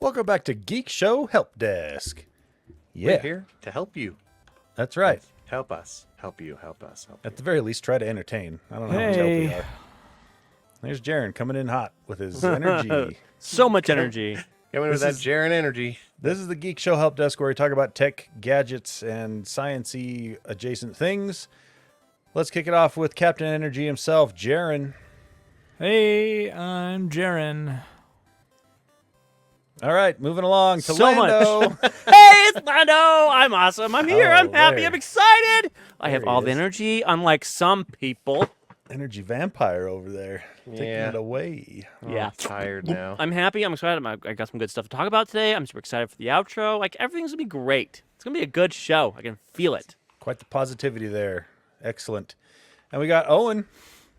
Welcome back to Geekshow Helpdesk. Yeah, We're here to help you. that's right. Help us. Help you. Help us. Help At the very least, try to entertain. I don't know how much help we are. There's Jaren coming in hot with his energy. So much energy. Coming with that Jaren energy. This is the Geek Show Help Desk, where we talk about tech, gadgets, and science-y adjacent things. Let's kick it off with Captain Energy himself, Jaren. Hey, I'm Jaren. All right, moving along to So Lando. Hey, it's Lando. I'm awesome. I'm here. Oh, I'm happy. there. I'm excited. I have There all he the is. energy, unlike some people. Energy vampire over there, taking Yeah. it away. Yeah. I'm tired now. I'm happy. I'm excited. I got some good stuff to talk about today. I'm super excited for the outro. Like, everything's going to be great. It's going to be a good show. I can feel it. Quite the positivity there. Excellent. And we got Owen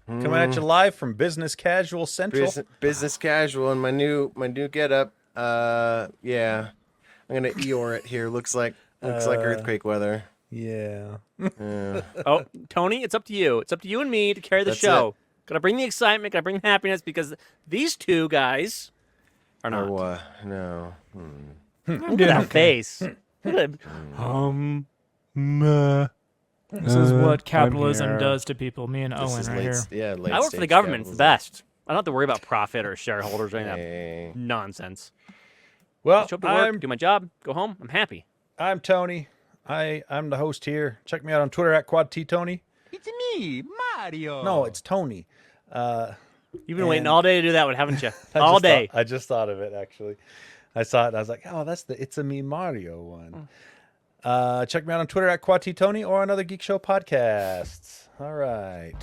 coming at you live from Business Casual Central. Business casual and my new getup. Yeah. I'm gonna Eeyore it here. Looks like earthquake weather. Yeah. Oh, Tony, it's up to you. It's up to you and me to carry the That's show. Gotta bring the excitement. Gotta bring the happiness because these two guys are not. Or what? No. Look at that face. Look at This is what capitalism does to people. Me and This is is right late. here. Yeah, late I work for the stage government. It's the capitalism. best. I don't have to worry about profit or shareholders or any of that Hey. nonsense. Well, Show up to work, do my job, go home. I'm happy. I'm Tony. I'm the host here. Check me out on Twitter at QuadTTony. It's me, Mario. No, it's Tony. You've been waiting all day to do that one, haven't you? I All just day. I just thought of it, actually. I saw it, and I was like, oh, that's the It's a Me Mario one. Check me out on Twitter at QuadTTony or on other Geek Show podcasts. All right.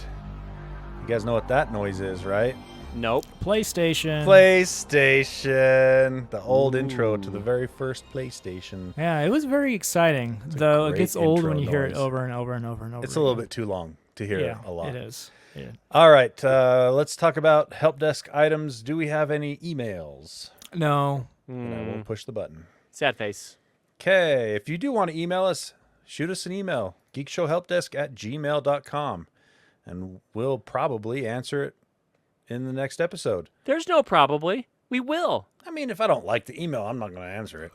You guys know what that noise is, right? Nope. PlayStation. PlayStation. The old intro to the very first PlayStation. Yeah, it was very exciting. Though it great gets old intro when you hear it noise. over and over and over and over. It's a little bit too long to hear Yeah, a lot. it is. Yeah. All right, let's talk about help desk items. Do we have any emails? No. And I won't push the button. Sad face. Okay, if you do want to email us, shoot us an email, geekshowhelpdesk@gmail.com, and we'll probably answer it in the next episode. There's no probably. We will. I mean, if I don't like the email, I'm not going to answer it.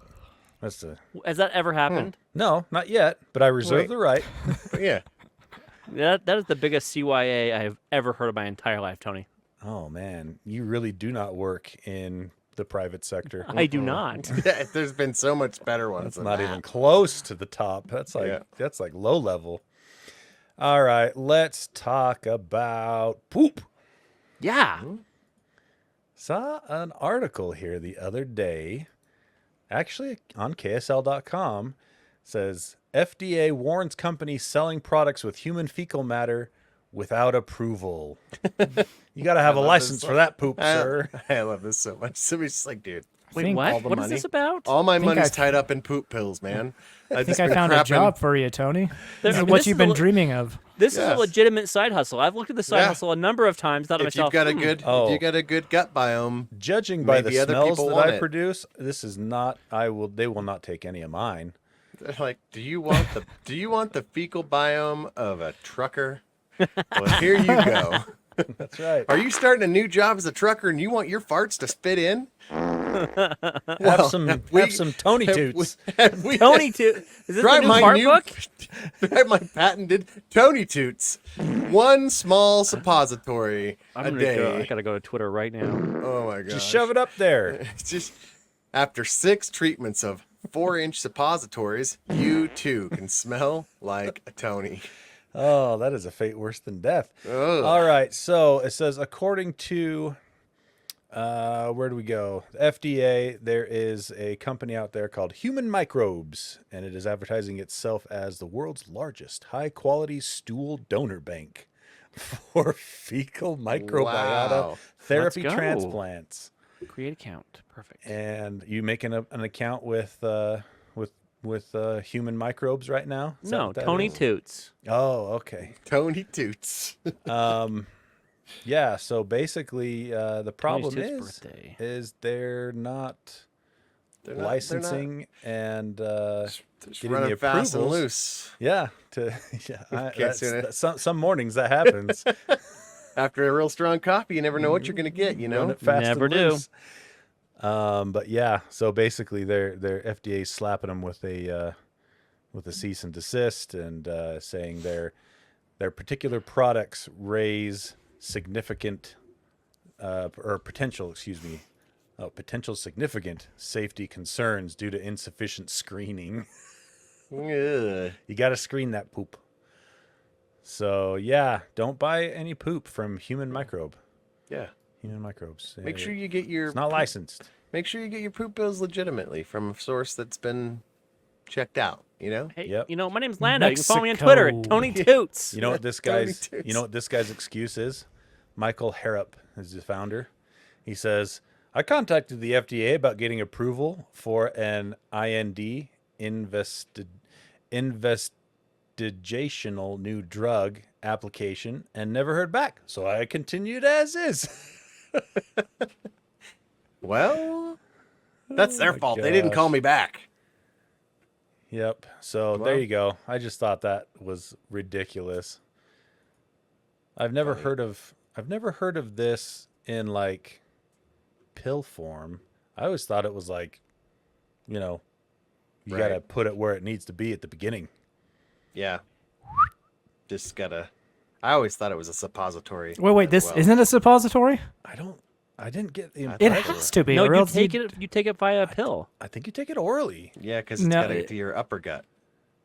That's the Has that ever happened? No, not yet, but I reserve Wait. the right. But yeah. That is the biggest CYA I have ever heard of my entire life, Tony. Oh man, you really do not work in the private sector. I do not. There's been so much better ones. That's than not that. even close to the top. That's like Yeah. that's like low level. All right, let's talk about poop. Yeah. Saw an article here the other day, actually on KSL.com, says FDA warns companies selling products with human fecal matter without approval. You got to have a love license this for that poop, I- sir. I love this so much. Somebody's just like, dude, Wait, think what? all the What is money- this about? all my money's I- tied up in poop pills, man. I think I found a job for you, Tony. This is This what is you've a been le- dreaming of. This is Yes. a legitimate side hustle. I've looked at the side Yeah. hustle a number of times. Thought to If myself, you've got a good, Oh. if you got a good gut biome, Judging by the Maybe other smells people that want I it. produce, this is not. They will not take any of mine. they're like, do you want the fecal biome of a trucker? Well, here you go. That's right. Are you starting a new job as a trucker and you want your farts to spit in? Have some Tony Toots. Tony, too. Is this Try the new my fart new, book? try my patented Tony Toots. One small suppository I'm a gonna day. go. I gotta go to Twitter right now. Oh my god! Just shove it up there. It's just after 6 treatments of 4-inch suppositories, you too can smell like a Tony. Oh, that is a fate worse than death. Ugh. All right. So it says, according to, where do we go? The FDA, there is a company out there called Human Microbes, and it is advertising itself as the world's largest high-quality stool donor bank for fecal microbiota Wow. therapy Let's go. transplants. Create account. Perfect. And you making an account with human microbes right now? Is that No, what that Tony is? Toots. Oh, okay. Tony Toots. Yeah, so basically the problem Toots' birthday. is they're not They're not- licensing and Just getting running the fast and approvals. loose. Yeah, Can't say that. some mornings that happens. After a real strong coffee, you never know what you're going to get, you know? Run it fast Never and do. loose. But yeah, so basically their FDA slapping them with a cease and desist and saying their particular products raise significant or potential, potential significant safety concerns due to insufficient screening. Ugh. You got to screen that poop. So yeah, don't buy any poop from Human Microbe. Yeah. Human Microbes. Make sure you get your It's not licensed. Make sure you get your poop bills legitimately from a source that's been checked out, you know? Hey, Yep. my name's Lando. You can follow me on Twitter at Mexico. Tony Toots. You know what this Tony guy's Toots. you know what this guy's excuse is? Michael Harrop is the founder. He says, I contacted the FDA about getting approval for an IND investigational new drug application and never heard back. So I continued as is. Well, that's their my fault. They didn't call gosh. me back. Yep. So there you go. I just thought that was ridiculous. I've never heard of this in like pill form. I always thought it was like, you Right. got to put it where it needs to be at the beginning. Yeah. Just gotta. I always thought it was a suppository. Wait, as this well. isn't a suppository? I didn't get the I It thought impression. has to be. No, or you else take you'd- it. You take it via a pill. I think you take it orally. Yeah, because it's No, gotta get it- to your upper gut,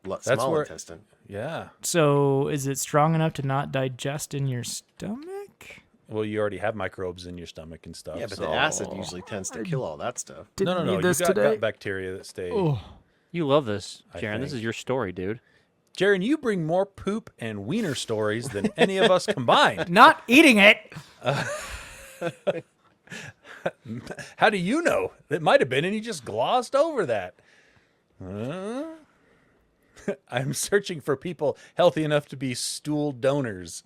That's small where- intestine. Yeah. So is it strong enough to not digest in your stomach? Well, you already have microbes in your stomach and stuff. Yeah, but so- the acid usually tends to kill all that stuff. Didn't No. need You this got today. gut bacteria that stay. Oh. You love this, I Jaron. This think. is your story, dude. Jaron, you bring more poop and wiener stories than any of us combined. Not eating it. How do you know? It might have been, and you just glossed over that. Huh? I'm searching for people healthy enough to be stool donors.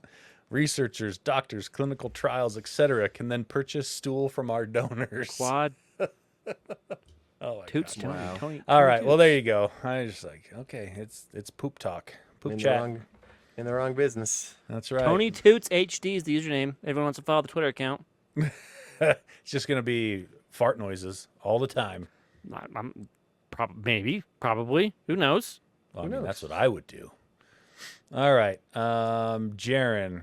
Researchers, doctors, clinical trials, etc., can then purchase stool from our donors. Quad Oh my Toots, God. Tony. Tony. All right, well there you go. I was just like, okay, it's poop talk, poop In the chat. in the wrong business. That's right. Tony Toots HD is the username. Everyone wants to follow the Twitter account. It's just gonna be fart noises all the time. I'm probably. Who knows? Well, I mean, that's what I would do. All right, Jaron.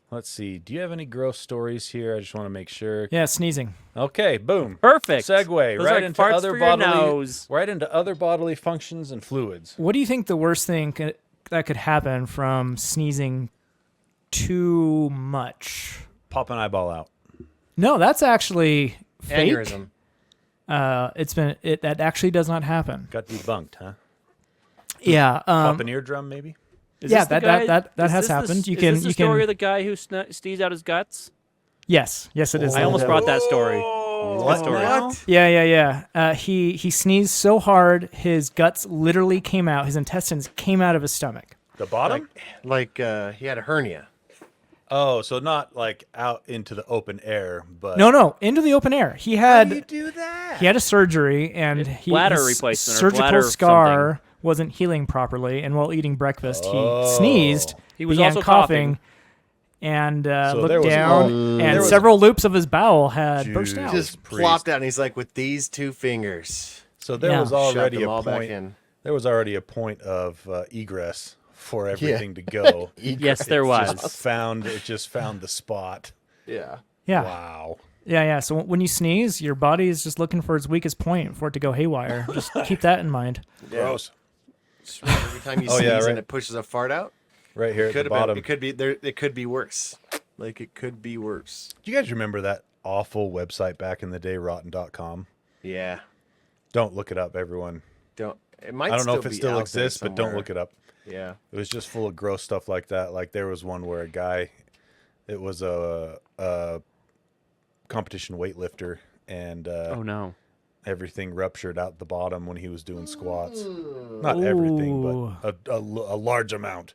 Let's see. Do you have any gross stories here? I just want to make sure. Yeah, sneezing. Okay, boom. Perfect. Segue Those are right like into farts other for your bodily, nose. right into other bodily functions and fluids. What do you think the worst thing that could happen from sneezing too much? Pop an eyeball out. No, that's actually fake. Aneurysm. That actually does not happen. Got debunked, huh? Yeah. Pop an eardrum, maybe. Is Yeah, this the that guy- is has this the- happened. You is can- this the you story can- of the guy who sneezed out his guts? Yes, it is. I almost brought that story. What? story. What? Yeah. He sneezed so hard his guts literally came out. His intestines came out of his stomach. The bottom? Like he had a hernia. Oh, so not like out into the open air, but No, into the open air. He How do you had do that? he had a surgery and bladder his replacement or surgical bladder scar wasn't healing properly. And while eating breakfast, he sneezed. He was began also coughing. And there looked was- down, there and was- several loops of his bowel had burst out. Just priest. plopped out, and he's like, with these two fingers, So there Yeah. was shove already them a all back point. in. There was already a point of egress for everything to go. Yes, there was. It just found the spot. Yeah. Yeah. Wow. Yeah. So when you sneeze, your body is just looking for its weakest point for it to go haywire. Just keep that in mind. Gross. Every time you Oh, sneeze yeah, right. and it pushes a fart out, Right here at the could have bottom. been. It could be there. It could be worse. Like it could be worse. Do you guys remember that awful website back in the day, rotten.com? Yeah. Don't look it up, everyone. Don't. It might. I don't know if it be still out there exists, but don't somewhere. look it up. Yeah. It was just full of gross stuff like that. Like there was one where a guy, it was a competition weightlifter, and Oh no. everything ruptured out the bottom when he was doing squats. Not everything, Ooh. but a large amount.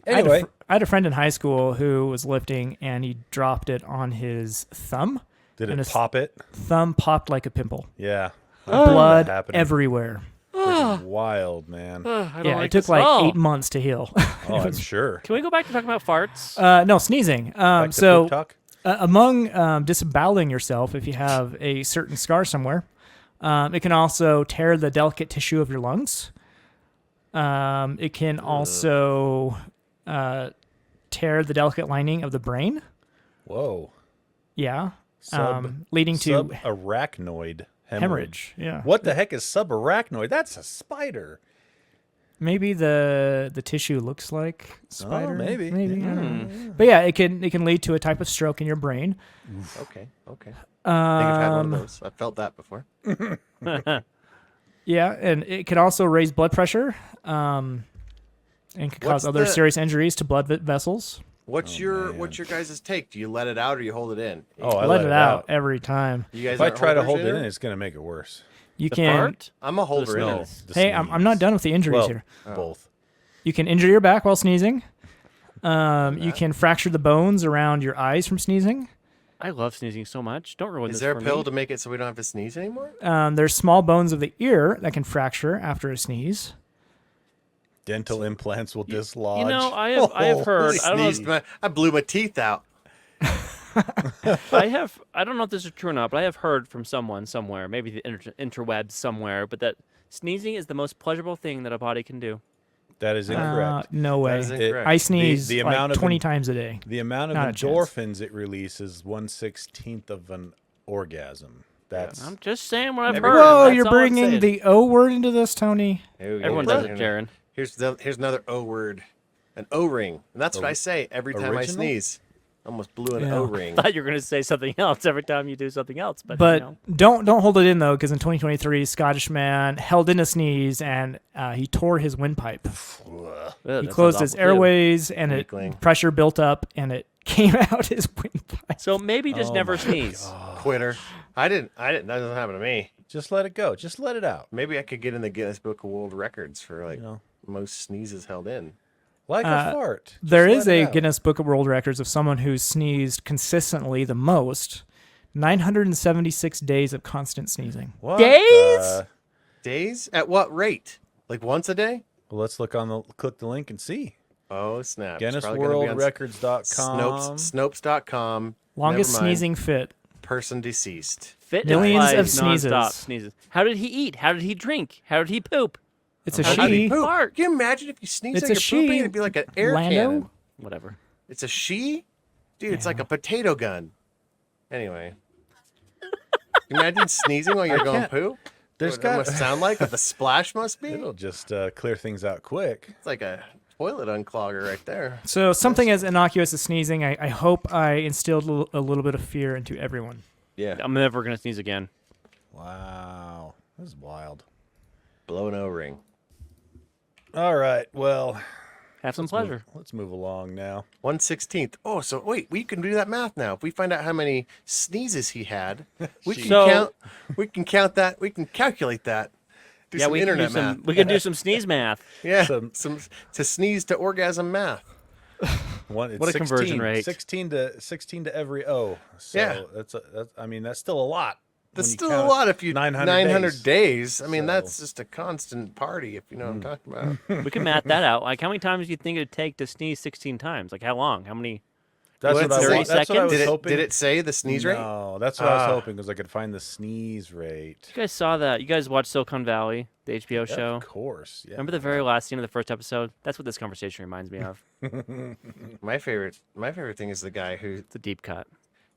I had a Anyway, fr- I had a friend in high school who was lifting, and he dropped it on his thumb. did and it his pop it? Thumb popped like a pimple. Yeah. Blood happening. everywhere. Freaking wild, man. I don't Yeah, like it took this like at all. 8 months to heal. Oh, I'm sure. Can we go back to talking about farts? No, sneezing. Back to So poop talk? Among disemboweling yourself, if you have a certain scar somewhere, it can also tear the delicate tissue of your lungs. It can also tear the delicate lining of the brain. Whoa. Yeah. Leading to subarachnoid hemorrhage. Yeah. What the heck is subarachnoid? That's a spider. Maybe the tissue looks like spider. Maybe. I don't know. But yeah, it can lead to a type of stroke in your brain. Okay. I think I've had one of those. I've felt that before. Yeah, and it can also raise blood pressure, and can cause other serious injuries to blood vessels. What's your guys' take? Do you let it out or you hold it in? Oh, I let it out every time. You guys if I aren't try to holders hold it either? in, it's going to make it worse. You The can. fart? I'm a holder in No, it. the Hey, I'm not sneeze. done with the injuries Well, here. both. You can injure your back while sneezing. You can fracture the bones around your eyes from sneezing. I love sneezing so much. Don't ruin this Is there for a pill me. to make it so we don't have to sneeze anymore? There's small bones of the ear that can fracture after a sneeze. Dental implants will dislodge. You know, I have heard. I don't know. I blew my teeth out. I don't know if this is true or not, but I have heard from someone somewhere, maybe the interwebs somewhere, but that sneezing is the most pleasurable thing that a body can do. That is incorrect. No way. is incorrect. I sneeze The like amount of 20 times a day. The amount of Not a chance. endorphins it releases 1/16 of an orgasm. That's I'm just saying what I've Every- heard. Whoa, That's you're all I'm bringing saying. the O word into this, Tony. Everyone does it, Jaron. Here's another O word, an O-ring, and that's what I say every time I Original? sneeze. Almost blew an Yeah. O-ring. I thought you were going to say something else every time you do something else, but, But you know. don't hold it in though, because in 2023, Scottish man held in a sneeze and he tore his windpipe. Ugh, He that closed sounds his awful, too. airways, and Tickling. pressure built up, and it came out his windpipe. So maybe just Oh never my sneeze. Quitter. I didn't. That doesn't happen to me. just let it go. Just let it out. Maybe I could get in the Guinness Book of World Records for like You know, most sneezes held in. like a fart. Just There let is it a out. Guinness Book of World Records of someone who sneezed consistently the most, 976 days of constant sneezing. What Days? the- Days? At what rate? Like once a day? Well, let's click the link and see. Oh snap! It's probably gonna be on GuinnessWorldRecords.com. Snopes.com. Longest Never mind. sneezing fit. Person deceased. Fit Millions implies of nonstop sneezes. sneezes. How did he eat? How did he drink? How did he poop? It's a How did he she. poop? Fart. Can you imagine if you sneeze It's like a you're she, pooping? It'd be like an air Lando. cannon. Whatever. It's a she? Dude, it's like a potato gun. Anyway. Imagine sneezing while you're going can't- poo? There's What that must sound like, what the splash must be? It'll just clear things out quick. It's like a toilet unclogger right there. So something as innocuous as sneezing, I hope I instilled a little bit of fear into everyone. Yeah. I'm never going to sneeze again. Wow, this is wild. Blow an O-ring. All right, well, Have some pleasure. let's move along now. 1/16. Oh, so wait, we can do that math now. If we find out how many sneezes he had, we can So- count. We can count that. We can calculate that. Do some we can do internet math. some. We can do some sneeze math. Yeah, some- some to sneeze to orgasm math. It's What a conversion 16, rate. 16 to every O. So Yeah. that's still a lot. That's when you still a count lot if you 900 days. I mean, So- that's just a constant party. If you know what I'm talking about. We can math that out. Like, how many times do you think it'd take to sneeze 16 times? Like, how long? How many? That's Well, what I it's was. 30 That's what I seconds? was Did it, hoping. did it say the sneeze rate? No, that's what I was Ah. hoping because I could find the sneeze rate. You guys saw that? You guys watched Silicon Valley, the HBO show? Of course, yeah. Remember the very last scene of the first episode? That's what this conversation reminds me of. My favorite thing is the guy who It's a deep cut.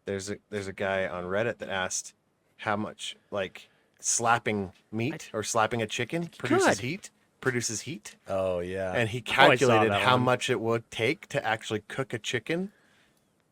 there's a guy on Reddit that asked how much like slapping meat or slapping a chicken produces heat. Oh yeah. And he I saw calculated that how one. much it would take to actually cook a chicken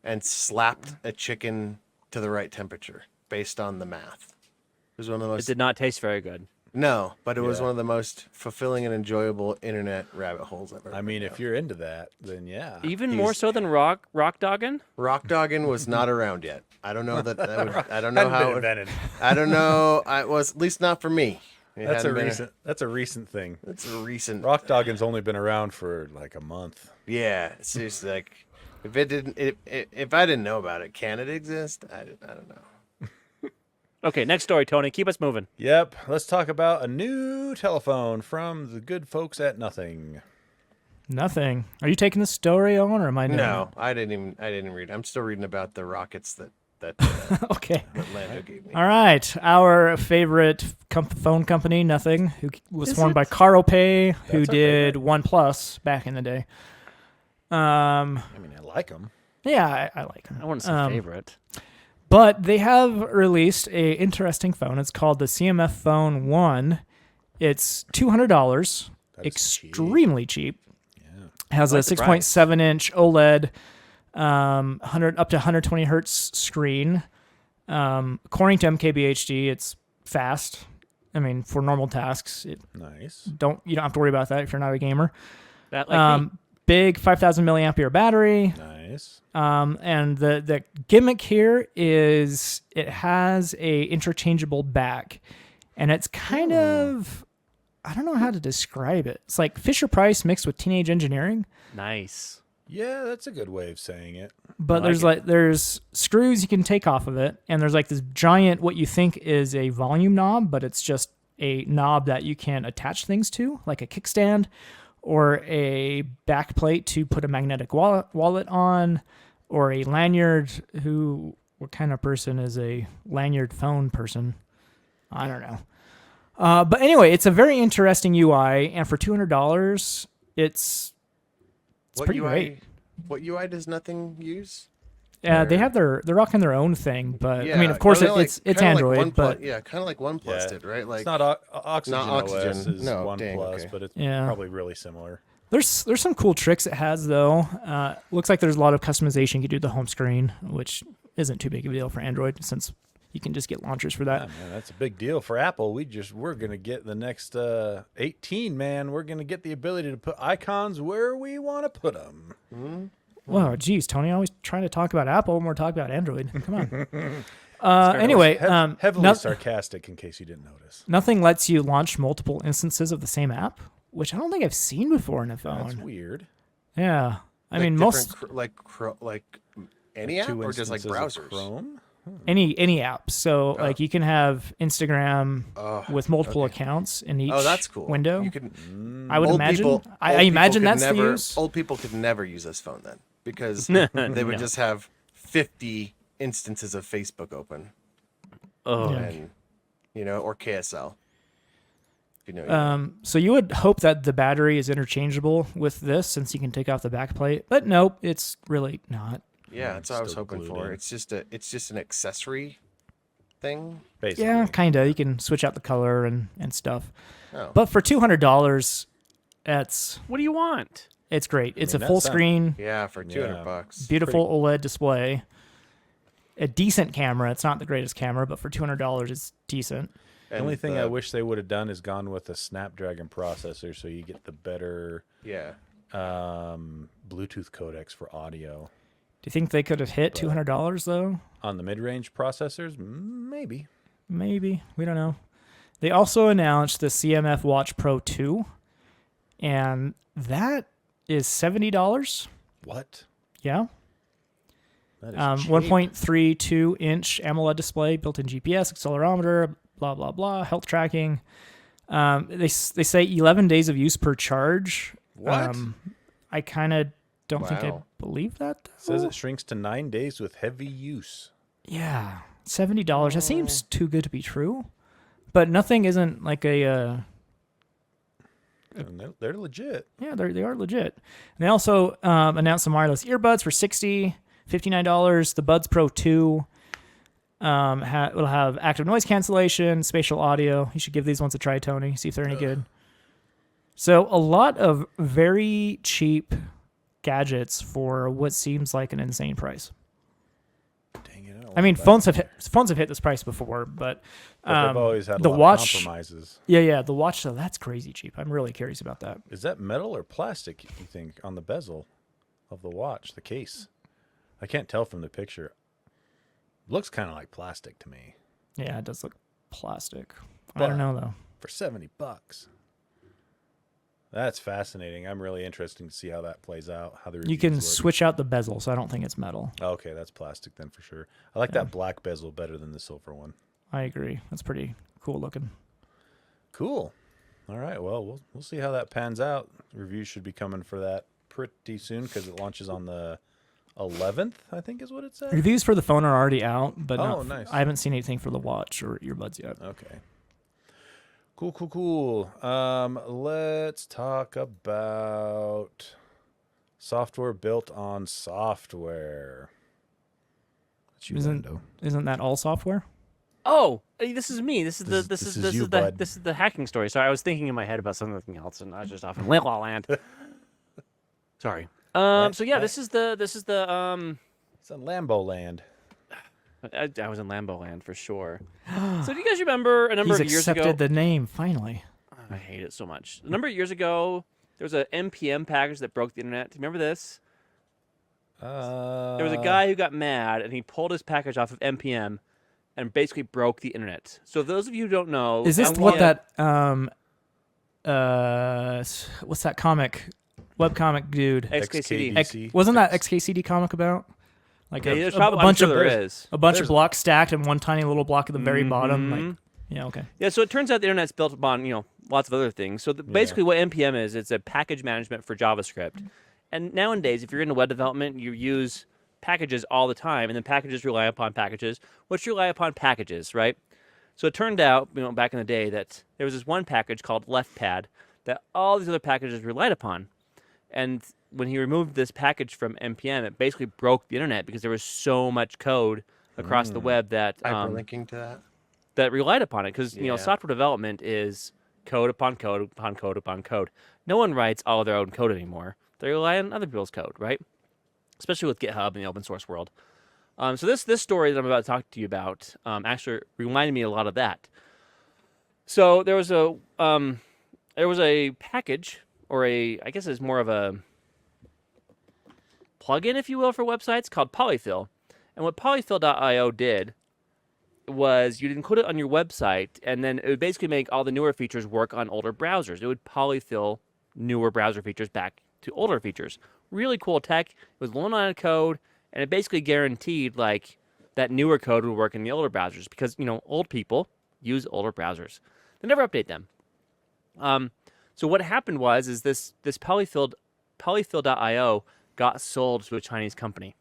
and slapped a chicken to the right temperature based on the math. It was one of the It most did not taste very good. no, but it was Yeah. one of the most fulfilling and enjoyable internet rabbit holes I've ever. I mean, been if down. you're into that, then yeah. Even more He's- so than rock dogging? Rock Doggin was not around yet. I don't know I don't know Hadn't how. been invented. I don't know. I was at least not for me. It That's a hadn't been recent. That's a recent thing. It's a recent. Rock Doggin's only been around for like a month. Yeah, it's just like if it didn't. If I didn't know about it, can it exist? I don't know. Okay, next story, Tony. Keep us moving. Yep. Let's talk about a new telephone from the good folks at Nothing. Nothing. Are you taking the story on, or am I? No, I didn't read. I'm still reading about the rockets that Okay. that Lando gave me. All right. Our favorite phone company, Nothing, who was formed by Carl Pay, who That's our did favorite. OnePlus back in the day. I mean, I like them. Yeah, I like them. I wouldn't say favorite. But they have released a interesting phone. It's called the CMF Phone 1. It's $200, extremely cheap. Yeah. Has I a like the price. 6.7-inch OLED, 100 up to 120 hertz screen. According to MKBHD, it's fast. I mean, for normal tasks, Nice. you don't have to worry about that if you're not a gamer. That like me. Big 5,000 milliampere battery. Nice. And the gimmick here is it has a interchangeable back, and it's kind of, I don't know how to describe it. It's like Fisher Price mixed with teenage engineering, Nice. Yeah, that's a good way of saying it. but there's screws you can take off of it, and there's like this giant, what you think is a volume knob, but it's just a knob that you can attach things to, like a kickstand or a back plate to put a magnetic wallet on, or a lanyard. What kind of person is a lanyard phone person? I don't know. But anyway, it's a very interesting UI, and for $200, it's pretty great. What UI does Nothing use? They're rocking their own thing, but Yeah, I mean, of course, kinda it's kinda Android, like but kind of like OnePlus Yeah. did, right? Like It's not Oxygen, Oxygen. OS is No, OnePlus, dang, okay. but it's Yeah. probably really similar. there's some cool tricks it has though. Looks like there's a lot of customization. You can do the home screen, which isn't too big of a deal for Android since you can just get launchers for Yeah, that. man, that's a big deal for Apple. We're gonna get the next 18, man. We're gonna get the ability to put icons where we want to put them. Well, geez, Tony, always trying to talk about Apple when we're talking about Android. Come on. Anyway, Heavily no- sarcastic, in case you didn't notice. Nothing lets you launch multiple instances of the same app, which I don't think I've seen before in a That's phone. weird. Yeah, I like mean different most like any app Two or just like instances of browsers. Chrome. any app. So like you can have Instagram with multiple okay. accounts in each Oh, that's cool. window. You can. I would old imagine. people- I old people imagine could that's the never, use. Old people could never use this phone then because they would just have 50 instances of Facebook open, Oh, Yeah. and or KSL. If you know. So you would hope that the battery is interchangeable with this, since you can take off the back plate. But nope, it's really not. Yeah, that's what I was still hoping glued for. in. It's just an accessory thing. Basically. Yeah, kinda. You can switch out the color and stuff. Oh. But for $200, it's what do you want? great. It's mean, a full that's not- screen, Yeah, for $200 Yeah. bucks. beautiful OLED display, a decent camera. It's not the greatest camera, but for $200, it's decent. The only thing I wish they would have done is gone with a Snapdragon processor, so you get the better Yeah. Bluetooth codecs for audio. Do you think they could have hit $200 though? On the mid-range processors, maybe. Maybe. We don't know. They also announced the CMF Watch Pro 2, and that is $70. What? Yeah. That is cheap. 1.32 inch AMOLED display, built-in GPS, accelerometer, blah blah blah, health tracking. They say 11 days of use per charge. What? I kind of don't think I Wow. believe that. Says though. it shrinks to 9 days with heavy use. Yeah, $70. That seems too good to be true. But Nothing isn't like a. And they're legit. Yeah, they are legit. And they also announced some wireless earbuds for $59. The Buds Pro 2 will have active noise cancellation, spatial audio. You should give these ones a try, Tony. See if they're any good. So a lot of very cheap gadgets for what seems like an insane price. Dang it. I mean, phones have hit this price before, but They've always had a the lot watch. of compromises. Yeah, the watch. So that's crazy cheap. I'm really curious about that. Is that metal or plastic, you think, on the bezel of the watch, the case? I can't tell from the picture. Looks kind of like plastic to me. Yeah, it does look plastic. I But- don't know though. For $70. That's fascinating. I'm really interested to see how that plays out. How the You reviews can look. switch out the bezel, so I don't think it's metal. Okay, that's plastic then for sure. I like that black bezel better than the silver one. I agree. That's pretty cool looking. Cool. All right. Well, we'll see how that pans out. Reviews should be coming for that pretty soon because it launches on the 11th, I think is what it said. Reviews for the phone are already out, but nice. I haven't seen anything for the watch or earbuds yet. Okay. Cool. Let's talk about software built on software. That's you, Lando. Isn't that all software? Oh, hey, this is me. This is you, bud. this is the hacking story. Sorry, I was thinking in my head about something else, and I was just off in La La Land. Sorry. So yeah, this is the It's in Lambo Land. I was in Lambo Land for sure. So do you guys remember a number He's of years ago? accepted the name finally. I hate it so much. A number of years ago, there was a NPM package that broke the internet. Do you remember this? There was a guy who got mad and he pulled his package off of NPM and basically broke the internet. So those of you who don't know, Is this what that what's that webcomic dude? XKCD. Wasn't that XKCD comic about? Like Yeah, a there's probably, bunch I'm of sure there is. a bunch of blocks stacked and one tiny little block at the very bottom. Like, yeah, okay. Yeah, so it turns out the internet's built upon, lots of other things. So basically what NPM is, it's a package management for JavaScript. And nowadays, if you're into web development, you use packages all the time, and then packages rely upon packages, which rely upon packages, right? So it turned out, back in the day, that there was this one package called LeftPad that all these other packages relied upon. And when he removed this package from NPM, it basically broke the internet because there was so much code across the web that Hyperlinking to that. that relied upon it. Because Yeah. software development is code upon code upon code upon code. No one writes all of their own code anymore. They rely on other people's code, right? Especially with GitHub in the open source world. So this story that I'm about to talk to you about actually reminded me a lot of that. So there was a package, or I guess it's more of a plugin, if you will, for websites called Polyfill. And what polyfill.io did was you'd include it on your website, and then it would basically make all the newer features work on older browsers. It would polyfill newer browser features back to older features. Really cool tech. It was low line of code, and it basically guaranteed like that newer code would work in the older browsers because old people use older browsers. They never update them. So what happened was this polyfill.io got sold to a Chinese company,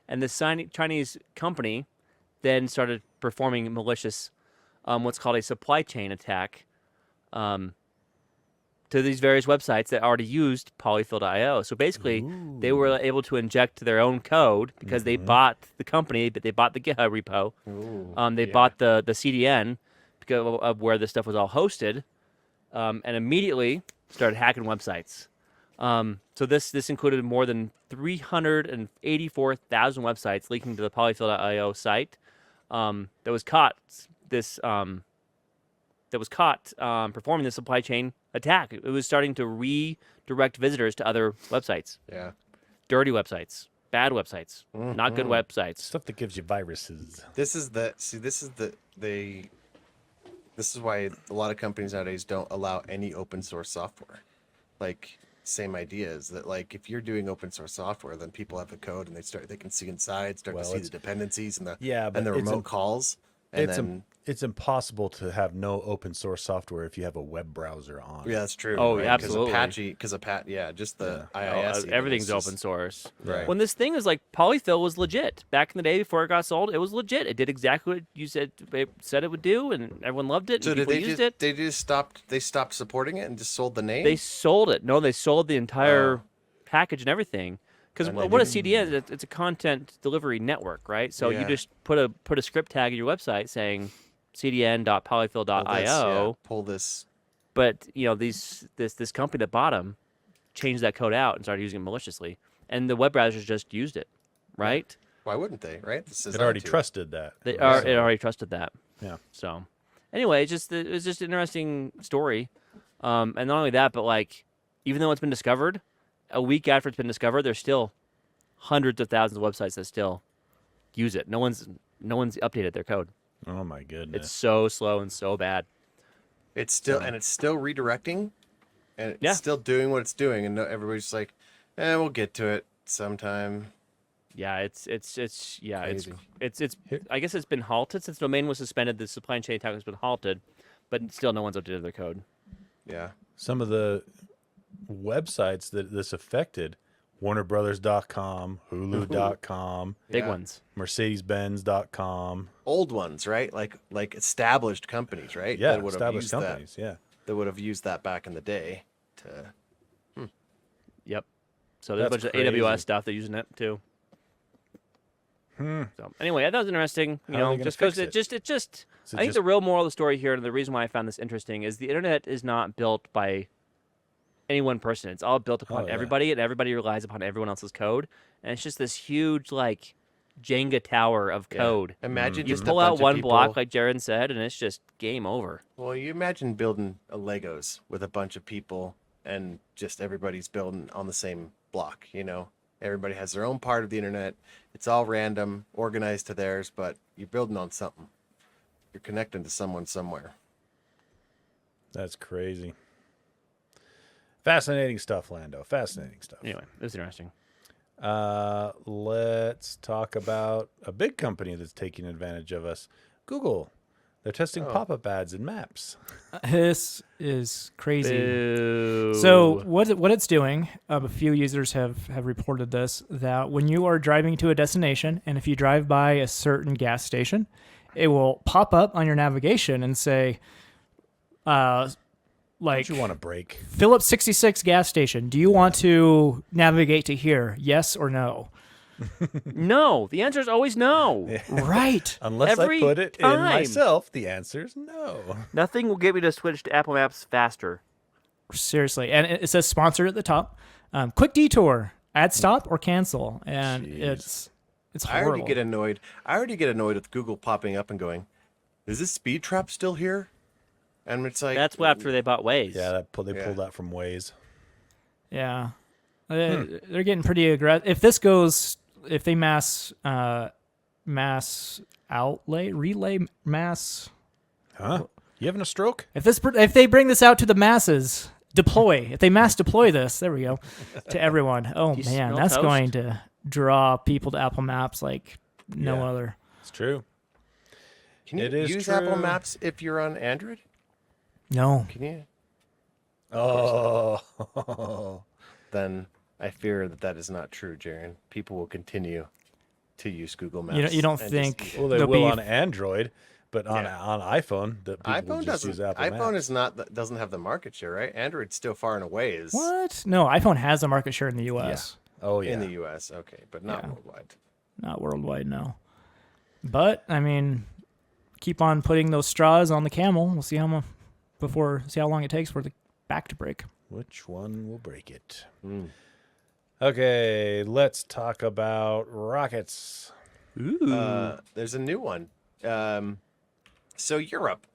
and this Chinese company then started performing malicious, what's called a supply chain attack, to these various websites that already used polyfill.io. So basically, they were able to inject their own code because they bought the company, but they bought the GitHub repo. They bought the CDN because of where this stuff was all hosted, and immediately started hacking websites. So this included more than 384,000 websites leaking to the polyfill.io site that was caught performing the supply chain attack. It was starting to redirect visitors to other websites. Yeah. Dirty websites, bad websites, not good websites. Stuff that gives you viruses. This is why a lot of companies nowadays don't allow any open source software. Like, same idea is that, like, if you're doing open source software, then people have the code and they can see inside, to see the dependencies and the remote calls. And it's impossible to have no open source software if you have a web browser on. Yeah, that's true. Oh, right? absolutely. Because just the IIS. Everything's open source. Right. When this thing is like Polyfill was legit back in the day before it got sold, it was legit. It did exactly what you said it would do, and everyone loved it. So and did people used it. They stopped supporting it and just sold the name? They sold it. No, they sold the entire package and everything. Because what a CDN is, it's a content delivery network, right? So you just put a script tag in your website saying cdn.polyfill.io. Pull this. But this company that bought them changed that code out and started using it maliciously, and the web browsers just used it, right? Why wouldn't they? Right? It already trusted that. It already trusted that. Yeah. So, anyway, it was just an interesting story, and not only that, but like, even though it's been discovered, a week after it's been discovered, there's still hundreds of thousands of websites that still use it. No one's updated their code. Oh my goodness. It's so slow and so bad. It's still redirecting, and it's still doing what it's doing, and everybody's just like, we'll get to it sometime. Yeah, it's I guess it's been halted since domain was suspended. The supply chain attack has been halted, but still no one's updated their code. Yeah. Some of the websites that this affected, WarnerBrothers.com, Hulu.com, Big Yeah. ones. Mercedes-Benz.com. Old ones, right? Like established companies, right? Yeah, That would have established used companies. Yeah. that would have used that back in the day to Yep. So there's That's a bunch crazy. of AWS stuff they're using it too. So anyway, I thought it was interesting. How are they gonna Just because fix it it? just Is it I think just- the real moral of the story here, and the reason why I found this interesting, is the internet is not built by any one person. It's all built upon Oh, yeah. everybody, and everybody relies upon everyone else's code. And it's just this huge like Jenga tower of Yeah. code. Imagine You just pull a out bunch of one people, block, like Jaron said, and it's just game over. Well, you imagine building a Legos with a bunch of people and just everybody's building on the same block, you know? Everybody has their own part of the internet. It's all random, organized to theirs, but you're building on something. You're connecting to someone somewhere. That's crazy. Fascinating stuff, Lando. Fascinating stuff. Anyway, it was interesting. Let's talk about a big company that's taking advantage of us. Google. They're testing pop-up ads in maps. This is crazy. Boo. So what it's doing, a few users have reported this, that when you are driving to a destination, and if you drive by a certain gas station, it will pop up on your navigation and say, like, Don't you want a break? Phillips 66 gas station, do you want to navigate to here? Yes or no? No, the answer is always no. Right. Unless Every I put it in time. myself, the answer is no. Nothing will get me to switch to Apple Maps faster. Seriously. And it says sponsored at the top. Quick detour, add stop or cancel. And Jeez. it's I horrible. already get annoyed. I already get annoyed with Google popping up and going, "Is this speed trap still here?" And it's like That's after they bought Waze. Yeah, they Yeah. pulled that from Waze. Yeah. They're getting pretty aggressive. If this goes, if they mass relay mass, Huh? You having a stroke? if they bring this out to the masses, if they mass deploy this, there we go, to everyone. Oh you man, smell that's toast? going to draw people to Apple Maps like no Yeah. other. It's true. Can you It is use Apple true. Maps if you're on Android? No. Can you? Oh. Then I fear that is not true, Jaron. People will continue to use Google Maps. You don't and just think use it. Well, they There'll will be- on Android, but on iPhone, that people will iPhone just use doesn't. Apple iPhone Maps. is not doesn't have the market share, right? Android's still far and away is What? No, iPhone has a market share in the U.S. Oh yeah. in the U.S. Okay, but not Yeah. worldwide. Not worldwide, no. But I mean, keep on putting those straws on the camel. We'll see how long it takes for the back to break. Which one will break it? Mm. Okay, let's talk about rockets. There's a new one. So Europe.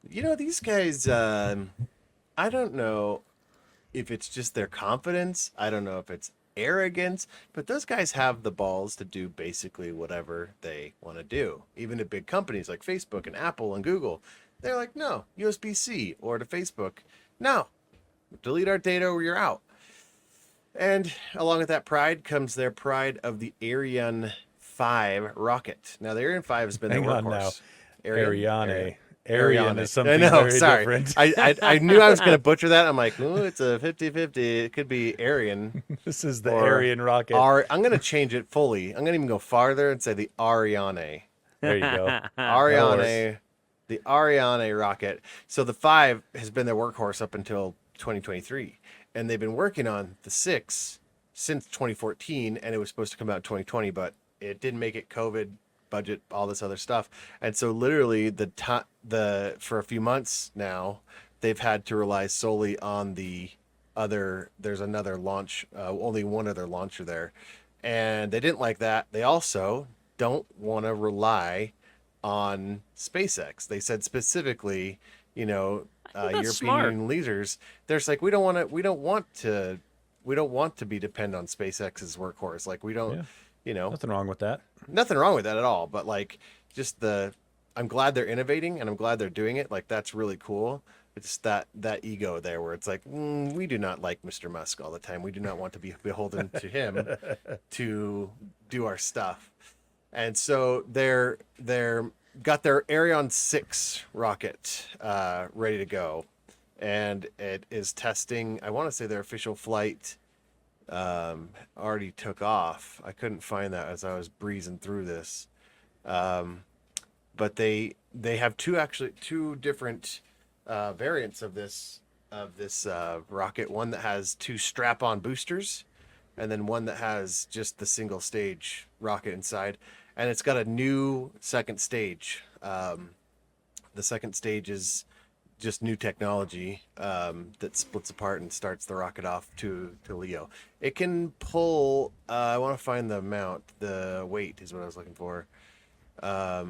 You know, these guys, I don't know if it's just their confidence. I don't know if it's arrogance, but those guys have the balls to do basically whatever they want to do. Even at big companies like Facebook and Apple and Google, they're like, no, USB-C, or to Facebook, no, delete our data or you're out. And along with that pride comes their pride of the Ariane 5 rocket. Now, the Ariane 5 has been Hang their on now. workhorse. Ariane. Ariane. Ariane is something I know, very sorry. different. I knew I was going to butcher that. I'm like, ooh, it's a 50-50. It could be Ariane. This is the Or Ariane rocket. I'm going to change it fully. I'm going to even go farther and say the Ariane. There you go. Ariane. The Ariane rocket. So the 5 has been their workhorse up until 2023. And they've been working on the 6 since 2014. And it was supposed to come out in 2020, but it didn't make it. COVID, budget, all this other stuff. And so literally for a few months now, they've had to rely solely on there's another launch, only one other launcher there. And they didn't like that. They also don't want to rely on SpaceX. They said specifically, that's European smart. Union leaders, they're just like, we don't want to be dependent on SpaceX's workhorse. Like we don't, Nothing wrong with that. nothing wrong with that at all. But like just I'm glad they're innovating and I'm glad they're doing it. Like that's really cool. It's that ego there where it's like, we do not like Mr. Musk all the time. We do not want to be beholden to him to do our stuff. And so they're got their Ariane 6 rocket ready to go. and it is testing. I want to say their official flight already took off. I couldn't find that as I was breezing through this. But they have two different variants of this rocket. One that has 2 strap-on boosters, and then one that has just the single stage rocket inside. And it's got a new second stage. The second stage is just new technology that splits apart and starts the rocket off to Leo. It can pull. I want to find the amount. The weight is what I was looking for. How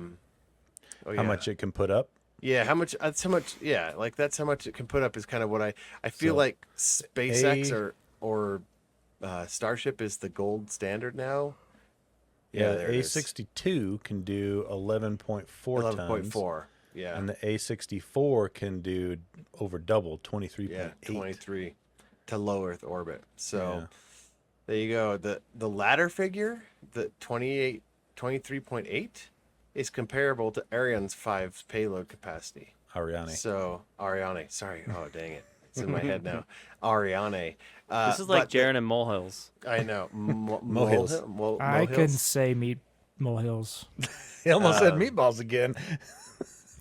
much it can put up? Yeah, how much? That's how much. Yeah, like that's how much it can put up is kind of what I feel So, like SpaceX or Starship is the gold standard now. Yeah, there it is. A62 can do 11.4 tons. 11.4. Yeah. And the A64 can do over double, 23.8. Yeah, 23 to low Earth orbit. So Yeah. there you go. The latter figure, the 23.8, is comparable to Ariane's 5's payload capacity. Ariane. So Ariane, sorry. Oh, dang it. It's in my head now. Ariane. This is like but Jaren and Molehills. I know. Molehills. I couldn't say meat molehills. He almost said meatballs again.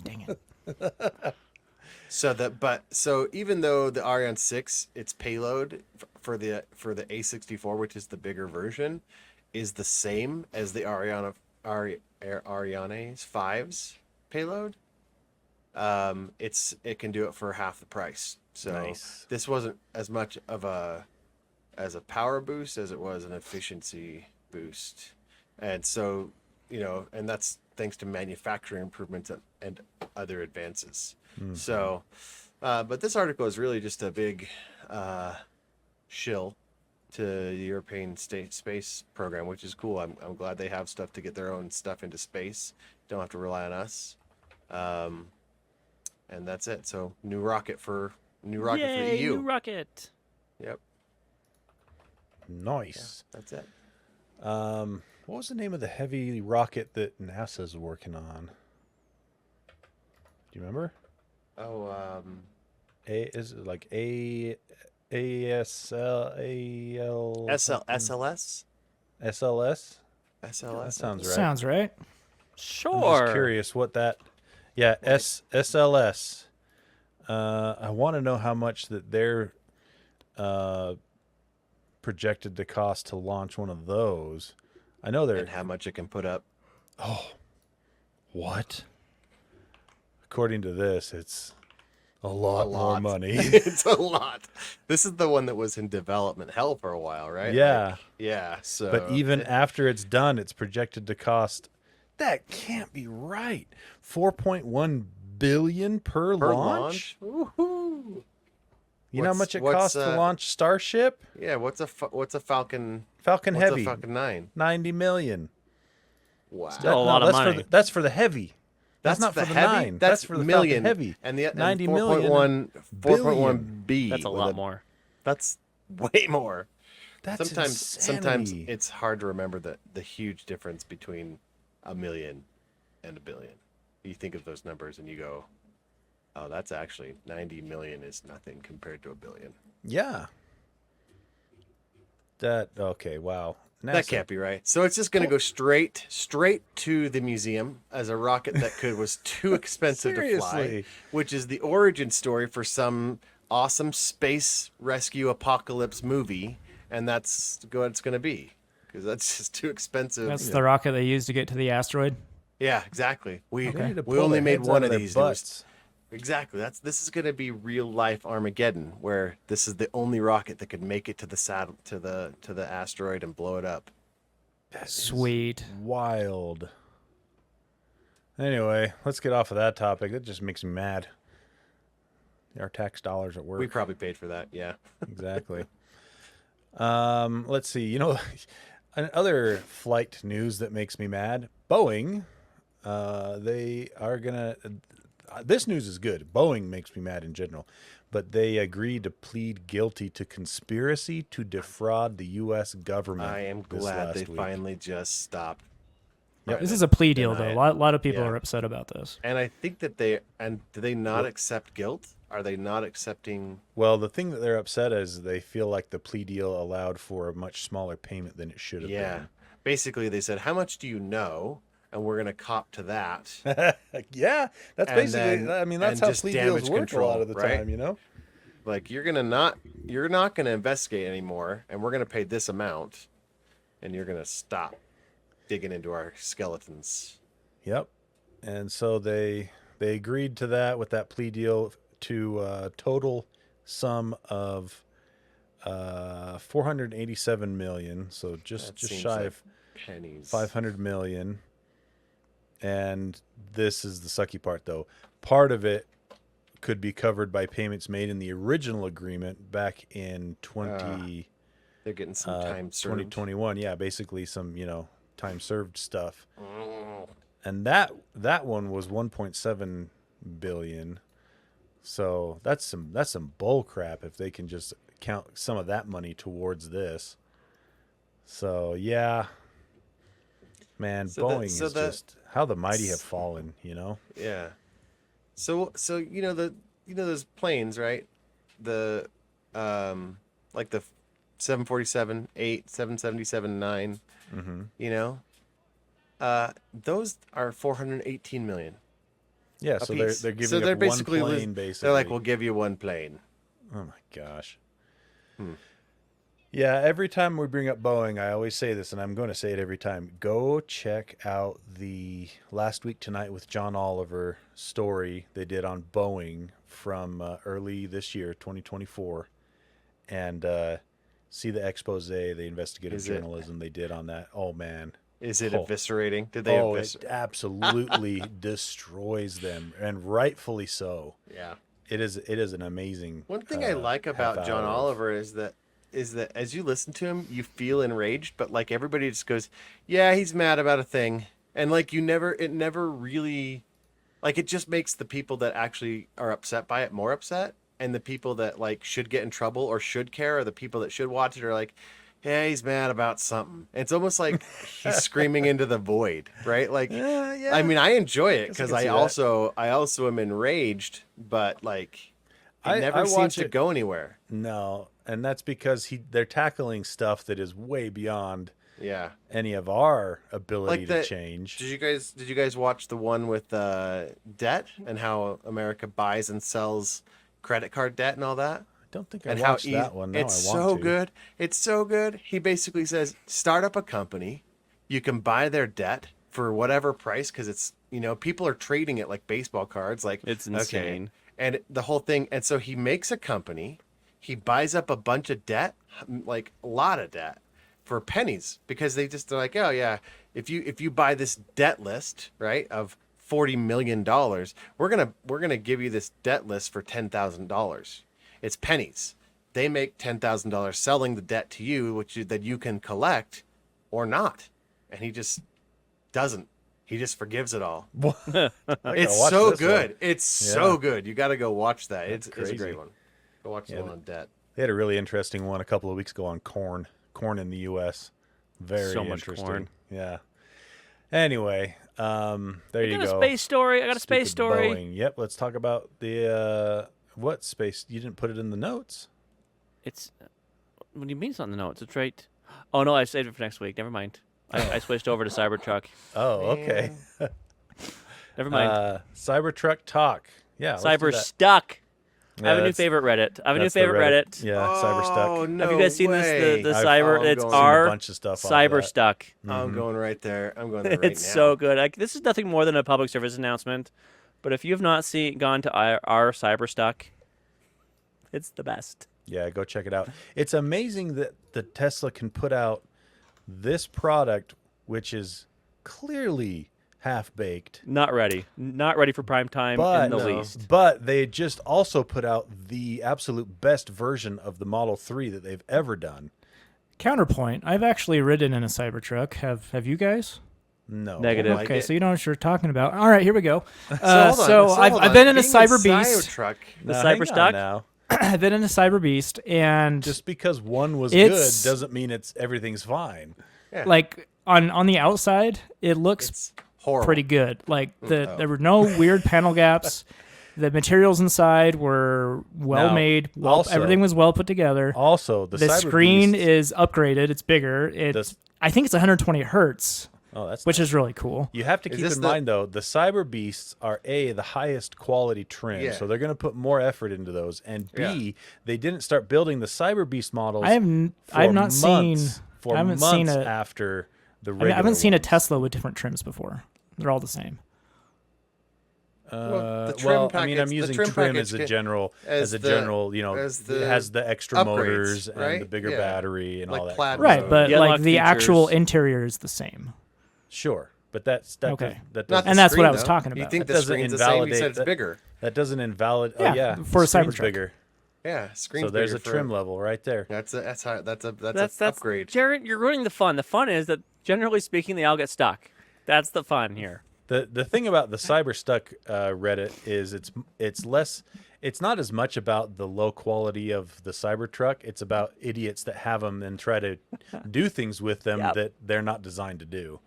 Dang it. So even though the Ariane 6, its payload for the A64, which is the bigger version, is the same as the Ariane's 5's payload, it can do it for half the price. So Nice. this wasn't as much of a power boost as it was an efficiency boost. And so, and that's thanks to manufacturing improvements and other advances. Mm-hmm. So, but this article is really just a big shill to the European space program, which is cool. I'm glad they have stuff to get their own stuff into space. Don't have to rely on us. And that's it. So new rocket for the EU. New rocket. Yep. Nice. That's it. What was the name of the heavy rocket that NASA's working on? Do you remember? Oh, Is it like ASL AL SLS? SLS? SLS. That sounds right. Sounds right. I'm Sure. just curious what that. Yeah, SLS. I want to know how much that they're projected to cost to launch one of those. I know they're And how much it can put up. what? According to this, it's a lot more money. It's a lot. This is the one that was in development hell for a while, right? Yeah. Like, yeah. So, But even after it's done, it's projected to cost. That can't be right. 4.1 billion per launch. Woohoo! You know how much it What's, costs to launch Starship? Yeah. What's a Falcon? Falcon What's Heavy, a Falcon 9? 90 million. Wow. Still a lot of money. That's for the heavy. That's not for the heavy. 9. That's for the million. Falcon Heavy. And the 90 million. 4.1 B. That's a lot more. That's way more. That's Sometimes insanity. it's hard to remember the huge difference between a million and a billion. You think of those numbers and you go, oh, that's actually 90 million is nothing compared to a billion. Yeah. Okay, wow. That NASA. can't be right. So it's just going to go straight to the museum as a rocket that was too expensive to fly, Seriously. which is the origin story for some awesome space rescue apocalypse movie, and that's what it's going to be because that's just too expensive. That's the rocket they used to get to the asteroid. Yeah, exactly. We They need to we pull only their made heads one out of their these. There was- butts. Exactly. This is going to be real life Armageddon, where this is the only rocket that could make it to the asteroid and blow it up. Sweet. Wild. Anyway, let's get off of that topic. That just makes me mad. Our tax dollars at work. We probably paid for that. Yeah. Exactly. Let's see. Other flight news that makes me mad. Boeing. They are gonna. This news is good. Boeing makes me mad in general, but they agreed to plead guilty to conspiracy to defraud the U.S. government. I am this glad last they week. finally just stopped. Yep. This is a plea deal, Deny though. it. A lot of people Yeah. are upset about this. And I think that do they not accept guilt? are they not accepting? Well, the thing that they're upset is they feel like the plea deal allowed for a much smaller payment than it should have Yeah, basically they said, how much do you know? And we're gonna cop to that. been. Yeah, that's And basically. then- I mean, that's and how just plea damage deals work a control, lot of the right? time. You know. Like you're not gonna investigate anymore, and we're gonna pay this amount, and you're gonna stop digging into our skeletons. Yep. And so they agreed to that with that plea deal to a total sum of 487 million. So just That just seems shy like of pennies. 500 million. And this is the sucky part, though. Part of it could be covered by payments made in the original agreement back in They're getting some time served. 2021. Yeah, basically some, time served stuff. Oh. And that one was 1.7 billion. So that's some bull crap if they can just count some of that money towards this. So yeah, man, Boeing is just how the mighty have fallen. Yeah. So those planes, right? The like the 747, 8, 777, 9. Those are 418 million. Yeah, so apiece. they're giving So they're up basically one plane, basically. They're like, we'll give you one plane. Oh my gosh. Yeah, every time we bring up Boeing, I always say this, and I'm going to say it every time. Go check out the Last Week Tonight with John Oliver story they did on Boeing from early this year, 2024, and see the expose, the investigative journalism they did on that. Oh, man. Is it eviscerating? Did they it absolutely destroys them, and rightfully so. Yeah. It is an amazing. One thing I like about John half hour of- Oliver is that as you listen to him, you feel enraged, but like everybody just goes, yeah, he's mad about a thing. And like it never really, like it just makes the people that actually are upset by it more upset. And the people that like should get in trouble or should care, or the people that should watch it are like, yeah, he's mad about something. It's almost like he's screaming into the void, right? Like, yeah. I mean, I enjoy it Guess I because can see I also am enraged, but like, it never I seems watch to it- go anywhere. No, and that's because they're tackling stuff that is way beyond Yeah. any of our ability Like to the- change. Did you guys watch the one with debt and how America buys and sells credit card debt and all that? I don't think I And watched how that one. Now it's I want so to. good. It's so good. He basically says, start up a company. You can buy their debt for whatever price because it's, people are trading it like baseball cards. Like It's okay. insane. And the whole thing. And so he makes a company. He buys up a bunch of debt, like a lot of debt, for pennies because they're like, oh yeah, if you buy this debt list, right, of $40 million, we're gonna give you this debt list for $10,000. It's pennies. They make $10,000 selling the debt to you, that you can collect or not. And he just doesn't. He just forgives it all. It's watch so this good. one. It's so good. You got to go watch that. It's a crazy. great one. Go watch the one on debt. They had a really interesting one a couple of weeks ago on corn in the U.S. Very So much interesting. corn. Yeah. Anyway, there you I got go. a space story. I got a space Stupid story. Boeing. Yep. Let's talk about the what space? You didn't put it in the notes. It's what do you mean it's on the notes? It's right. Oh no, I saved it for next week. Never mind. I switched over to Cybertruck. Oh, okay. Never mind. Cybertruck talk. Yeah. let's do that. Cyberstuck. I have a new that's- favorite Reddit. I have a new that's the favorite Reddit. Yeah, Cyberstuck. Oh, no Have you guys seen way. this? The I've cyber. It's seen a our bunch of stuff. off of that. Cyberstuck. I'm going right there. I'm going there right It's now. so good. Like this is nothing more than a public service announcement, but if you have not gone to our Cyberstuck, it's the best. Yeah, go check it out. It's amazing that the Tesla can put out this product, which is clearly half baked, Not ready for prime time but in the least. But they just also put out the absolute best version of the Model 3 that they've ever done. Counterpoint. I've actually ridden in a Cybertruck. Have you guys? No, Negative. Like Okay, it. so you know what you're talking about. All right, here we go. hold on, So hold I've on. been in a Being Cyber Beast. Cybertruck, The Now, hang on Cyberstuck? now. I've been in a Cyber Beast, and Just because one was It's- good doesn't mean everything's fine. like on the outside, it looks it's horrible. pretty good. Like there were no weird panel gaps. The materials inside were well Now, made. also- Everything was well put together. Also, the Cyber screen Beast- is upgraded. It's bigger. I think it's 120 hertz, Oh, that's which nice. is really cool. You have to Is keep this in the- mind, though, the Cyber Beasts are the highest quality trim, Yeah. so they're going to put more effort into those. And B, Yeah. they didn't start building the Cyber Beast models. I have not months, seen. for I haven't months seen a. after the I regular. mean, I haven't seen a ones. Tesla with different trims before. They're all the same. Well, the trim well, I mean, package- I'm the using trim trim as package a general, as as a the- general, you know, as it the has the extra upgrades, motors and the right? bigger Yeah. battery and Like all that. plaid kind of Right, stuff. but Yeah, like unlock the actual features. interior is the same. Sure, but that Okay. that Not doesn't, the And that's what screen, I was though. talking You about. think That the doesn't screen's the same? You invalidate said it's that- bigger. that doesn't invalid. Yeah, Oh yeah, for a the screen's Cybertruck. bigger. Yeah, screen's So there's bigger a trim level right there. That's an That's upgrade. Jared, you're ruining the fun. The fun is that generally speaking, they all get stuck. That's the fun here. The thing about the cyberstuck Reddit is it's not as much about the low quality of the Cybertruck. It's about idiots that have them and try to do things with them Yep. that they're not designed to do.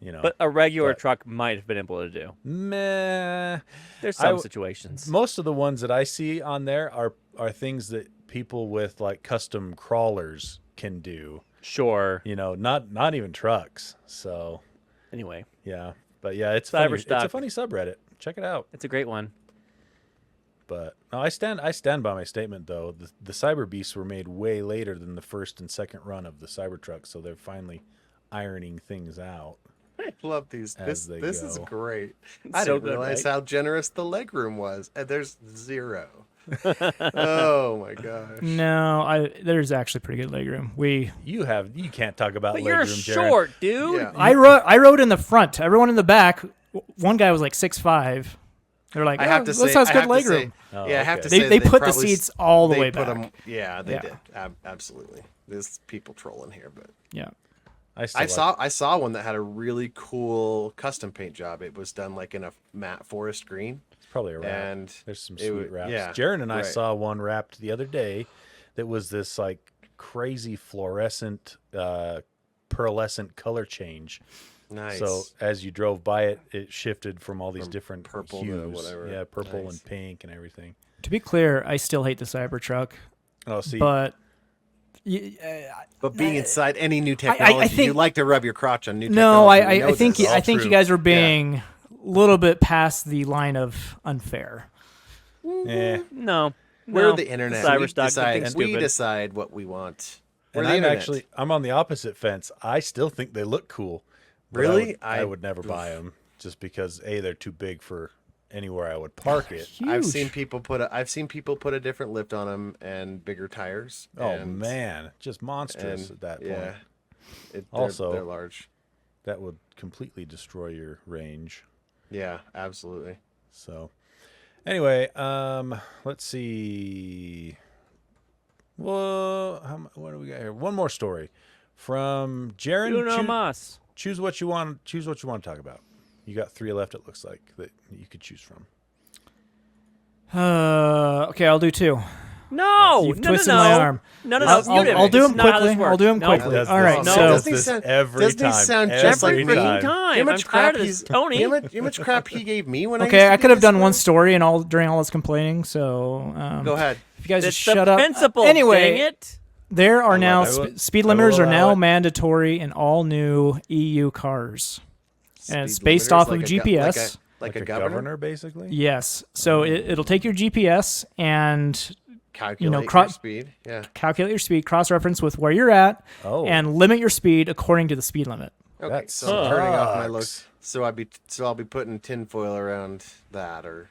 You know, But a regular But- truck might have been able to do. meh. There's I some w- situations. Most of the ones that I see on there are things that people with like custom crawlers can do. Sure. You know, not even trucks. So Anyway, yeah, but yeah, it's funny. It's a Cyberstuck. funny subreddit. Check it out. it's a great one. But no, I stand by my statement though. The Cyber Beasts were made way later than the first and second run of the Cybertruck, so they're finally ironing things out. I love these. As This they is go. great. I so didn't good, realize right? how generous the legroom was. And there's 0. Oh my gosh. No, there's actually pretty good legroom. You can't talk about But legroom, you're Jared. short, dude. Yeah. I rode in the front. Everyone in the back. One guy was like 6'5". They're like, I have to this say, has I good have to say, legroom. Oh, yeah, I have okay. to They- say they put the probably seats all the they way put back. 'em- yeah, they Yeah. did. Absolutely. There's people trolling here, but Yeah. I saw one that had a really cool custom paint job. It was done like in a matte forest green. It's probably a wrap. And There's some it sweet wa- wraps. yeah, Jared and I right. saw one wrapped the other day that was this like crazy fluorescent pearlescent color change. Nice. So as you drove by it, it shifted from all these From different purple to hues. whatever. Yeah, purple Nice. and pink and everything. To be clear, I still hate the Cybertruck, Oh, see, but But being inside any new technology, think- you like to rub your crotch on new no, technology. We I know think this. all I think you true. guys are being a little bit past the line of unfair. eh. No. We're no. the internet. Cyberstuck, we decide, something we stupid. decide what we want. We're And the internet. I'm on the opposite fence. I still think they look cool. but Really? I would never buy them just because they're too big for anywhere I would park it. I've Huge. seen people put a different lift on them and bigger tires. Oh and, man, just monstrous and at that point. yeah, Also- they're large. That would completely destroy your range. Yeah, absolutely. So, anyway, let's see. Well, what do we got here? One more story from Jaron. Uno mas. Choose what you want. Choose what you want to talk about. You got 3 left. It looks like that you could choose from. Okay, I'll do 2. No, You've no, twisted no, my no. arm. No, no, I'll- no. you did it. I'll do It's them not how this quickly. I'll do them works. quickly. Does All this- right, no, so does does he this sound- every doesn't he time. sound just every like Freaking time. time. You know I'm tired of this, Tony. You know how much crap he gave me when I okay, used to I do could have this done one stuff? story and all during all this complaining. So Go ahead. if you guys It's just the shut up. principle. Anyway, dang it. there are I now will- speed I will limiters are allow now it. mandatory in all new EU cars. And it's Speed based limiters off like of a GPS. like a governor. basically. Yes. So it'll take your GPS and Calculate cro- your speed. Yeah. calculate your speed, cross-reference with where you're at, Oh, and limit your speed according to the speed limit. Okay. That So I'm turning off my look. sucks. So I'll be putting tinfoil around that, or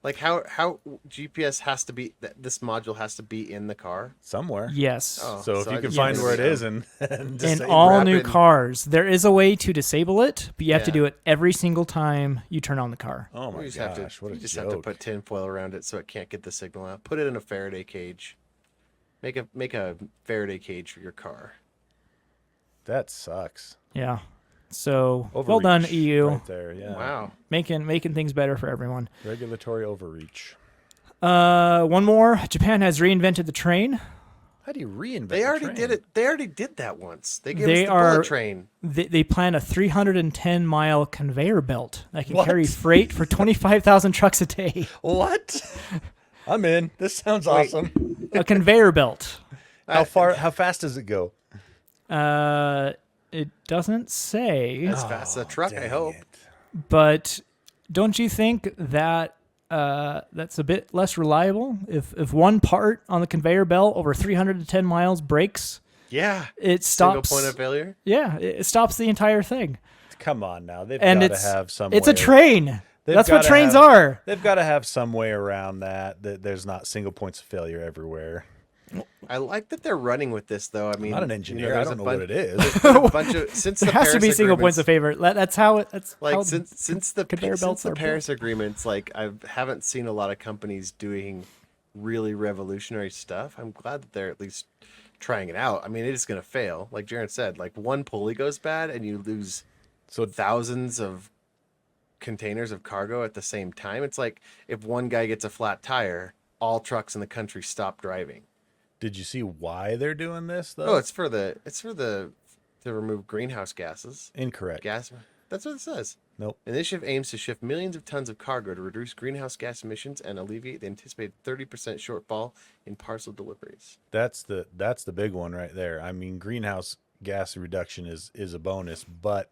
like how GPS has to be. This module has to be in the car. somewhere. Yes. Oh, So if I you can just find put where it down. is and In disable all it. new rapid- cars, there is a way to disable it, but you have to Yeah. do it every single time you turn on the car. Oh my You just gosh, what a you just joke! have to put tinfoil around it so it can't get the signal out. Put it in a Faraday cage. Make a Faraday cage for your car. That sucks. Yeah. So well done, Overreach EU, Right there, yeah. Wow. making things better for everyone. Regulatory overreach. One more. Japan has reinvented the train. How do you reinvent? They the already train? did it. They already did that once. They gave They us the are- bullet train. They plan a 310-mile conveyor belt that can What? carry freight for 25,000 trucks a day. What? I'm in. This sounds Wait. awesome. A conveyor belt. How fast does it go? It doesn't say, As fast as a truck, I Dang hope. it. but don't you think that that's a bit less reliable? If one part on the conveyor belt over 310 miles breaks, Yeah. it Single stops. point of failure. Yeah, it stops the entire thing. Come on now. They've And got to it's have some it's way a train. They've That's what gotta trains have- are. They've got to have some way around that there's not single points of failure everywhere. I like that they're running with this, though. I mean, I'm not an engineer. I there's don't know a what it is. a bunch of since the There has to Paris be single points agreements- of favor. That's how it. That's like how since the conveyor belts are built. Paris agreements, like I haven't seen a lot of companies doing really revolutionary stuff. I'm glad that they're at least trying it out. I mean, it is going to fail, like Jared said. Like one pulley goes bad, and you lose So thousands of containers of cargo at the same time. It's like if one guy gets a flat tire, all trucks in the country stop driving. did you see why they're doing this though? Oh, it's for the to remove greenhouse gases. incorrect. Gas. That's what it says. Nope. Initiative aims to shift millions of tons of cargo to reduce greenhouse gas emissions and alleviate the anticipated 30% shortfall in parcel deliveries. That's the big one right there. I mean, greenhouse gas reduction is a bonus, but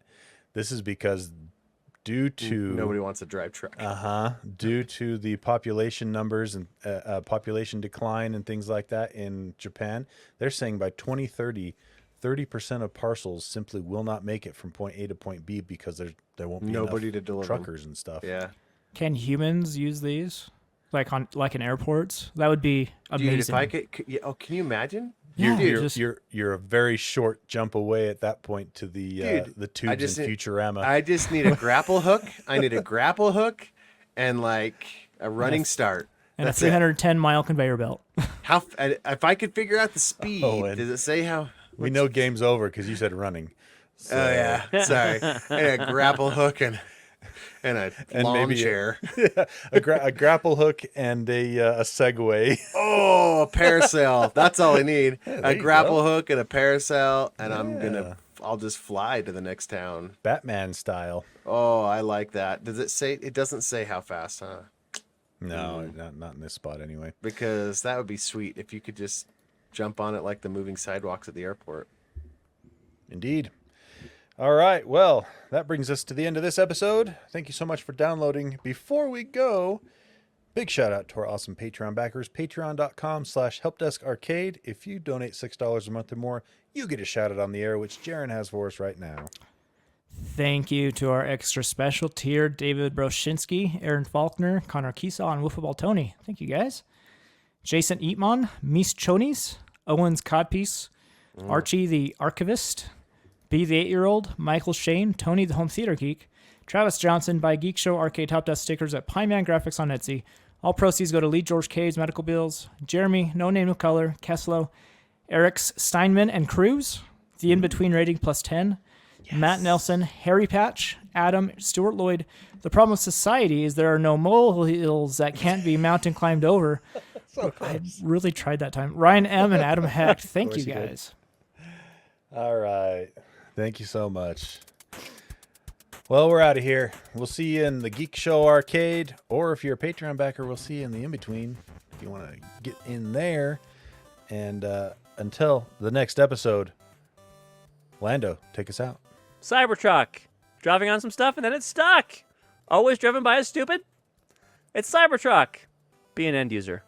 this is because due to Nobody wants to drive truck. due to the population numbers and population decline and things like that in Japan, they're saying by 2030, 30% of parcels simply will not make it from point A to point B because there won't be Nobody enough to deliver 'em. truckers and stuff. Yeah. Can humans use these, like in airports? That would be amazing. Dude, if I could, can you imagine? Yeah, You're, just- you're a very short jump away at that point to the Dude, tubes just in need- Futurama. I just need a grapple hook. I need a grapple hook and like a running start. and That's a it. 10-mile conveyor belt. How if I could figure out the speed? and- Does it say how? we know game's over because you said running. So, Oh yeah, sorry. And a grapple hook and a lawn maybe chair. a grapple hook and a Segway. Oh, a parasail. That's all I need. there A you grapple go. hook and a parasail, and Yeah. I'll just fly to the next town. Batman style. Oh, I like that. Does it say? It doesn't say how fast, huh? No, not in this spot anyway. Because that would be sweet if you could just jump on it like the moving sidewalks at the airport. Indeed. All right. Well, that brings us to the end of this episode. Thank you so much for downloading. Before we go, big shout out to our awesome Patreon backers, patreon.com/helpdeskarcade. If you donate $6 a month or more, you get a shout out on the air, which Jaren has for us right now. Thank you to our extra special tier, David Broshinsky, Aaron Faulkner, Connor Keesaw, and Wolfball Tony. Thank you, guys. Jason Eatmon, Mies Chonies, Owens Codpiece, Archie the Archivist, B the 8-year-old, Michael Shane, Tony the Home Theater Geek, Travis Johnson by Geekshow Arcade Top Desk stickers at Pineman Graphics on Etsy. All proceeds go to Lee George Caves medical bills. Jeremy, No Name No Color, Keslow, Eric's Steinman and Cruz, The In Between rating +10. Matt Nelson, Harry Patch, Adam, Stuart Lloyd. The problem with society is there are no molehills that can't be mountain climbed over. I really tried that time. Ryan M. and Adam Hecht. Thank you, you did. guys. All right. Thank you so much. Well, we're out of here. We'll see you in the Geek Show arcade, or if you're a Patreon backer, we'll see you in the in-between if you want to get in there. And until the next episode, Lando, take us out. Cybertruck. Driving on some stuff and then it's stuck. Always driven by a stupid. It's Cybertruck. Be an end user.